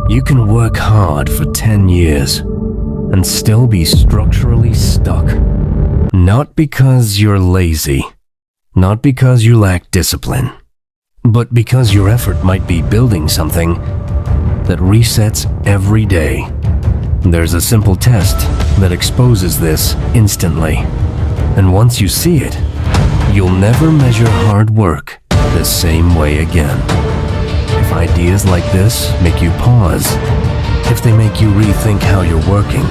You can work hard for 10 years and still be structurally stuck. Not because you're lazy, not because you lack discipline, but because your effort might be building something that resets every day. There's a simple test that exposes this instantly, and once you see it, you'll never measure hard work the same way again. If ideas like this make you pause, if they make you rethink how you're working,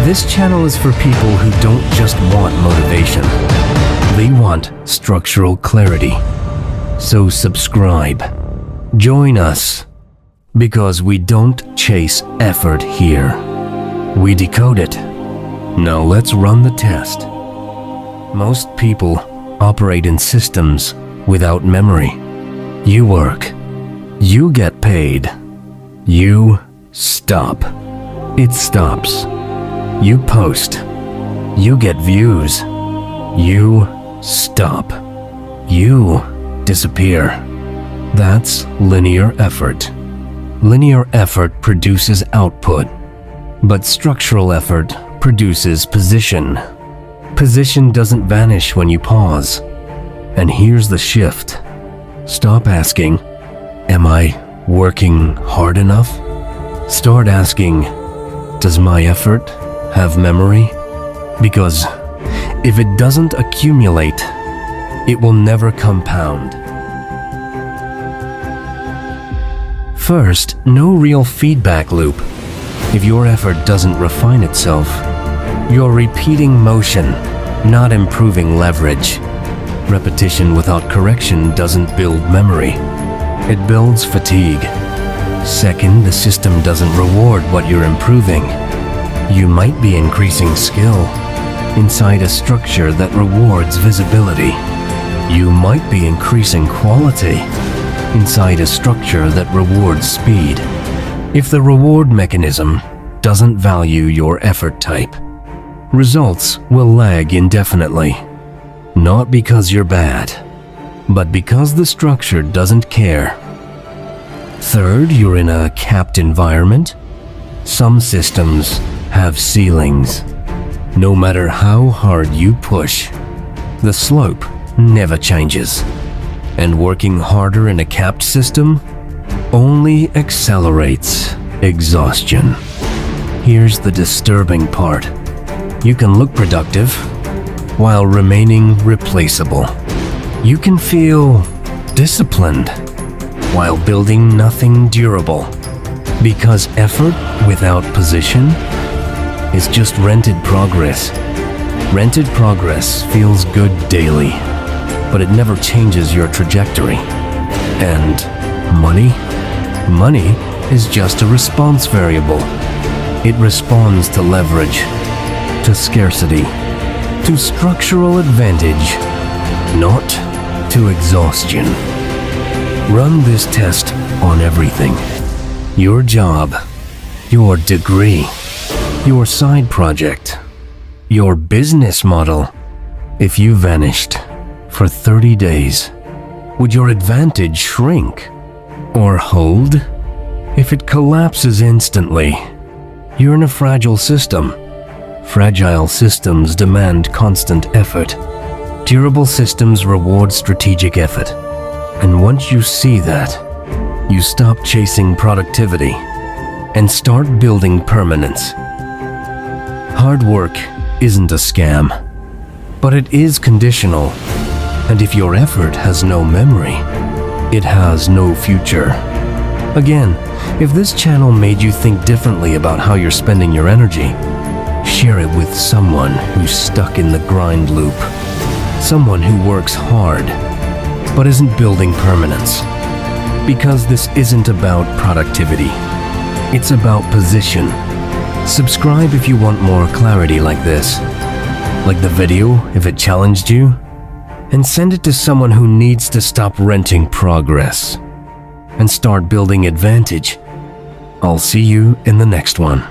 this channel is for people who don't just want motivation. They want structural clarity. So subscribe. Join us. Because we don't chase effort here. We decode it. Now let's run the test. Most people operate in systems without memory. You work. You get paid. You stop. It stops. You post. You get views. You stop. You disappear. That's linear effort. Linear effort produces output, but structural effort produces position. Position doesn't vanish when you pause. And here's the shift. Stop asking, am I working hard enough? Start asking, does my effort have memory? Because if it doesn't accumulate, it will never compound. First, no real feedback loop. If your effort doesn't refine itself, you're repeating motion, not improving leverage. Repetition without correction doesn't build memory. It builds fatigue. Second, the system doesn't reward what you're improving. You might be increasing skill inside a structure that rewards visibility. You might be increasing quality inside a structure that rewards speed. If the reward mechanism doesn't value your effort type, results will lag indefinitely. Not because you're bad, but because the structure doesn't care. Third, you're in a capped environment. Some systems have ceilings. No matter how hard you push, the slope never changes. And working harder in a capped system only accelerates exhaustion. Here's the disturbing part. You can look productive while remaining replaceable. You can feel disciplined while building nothing durable. Because effort without position is just rented progress. Rented progress feels good daily, but it never changes your trajectory. And money? Money is just a response variable. It responds to leverage, to scarcity, to structural advantage, not to exhaustion. Run this test on everything. Your job, your degree, your side project, your business model. If you vanished for 30 days, would your advantage shrink or hold? If it collapses instantly, you're in a fragile system. Fragile systems demand constant effort. Durable systems reward strategic effort. And once you see that, you stop chasing productivity and start building permanence. Hard work isn't a scam, but it is conditional. And if your effort has no memory, it has no future. Again, if this channel made you think differently about how you're spending your energy, share it with someone who's stuck in the grind loop. Someone who works hard, but isn't building permanence. Because this isn't about productivity. It's about position. Subscribe if you want more clarity like this. Like the video if it challenged you. And send it to someone who needs to stop renting progress and start building advantage. I'll see you in the next one.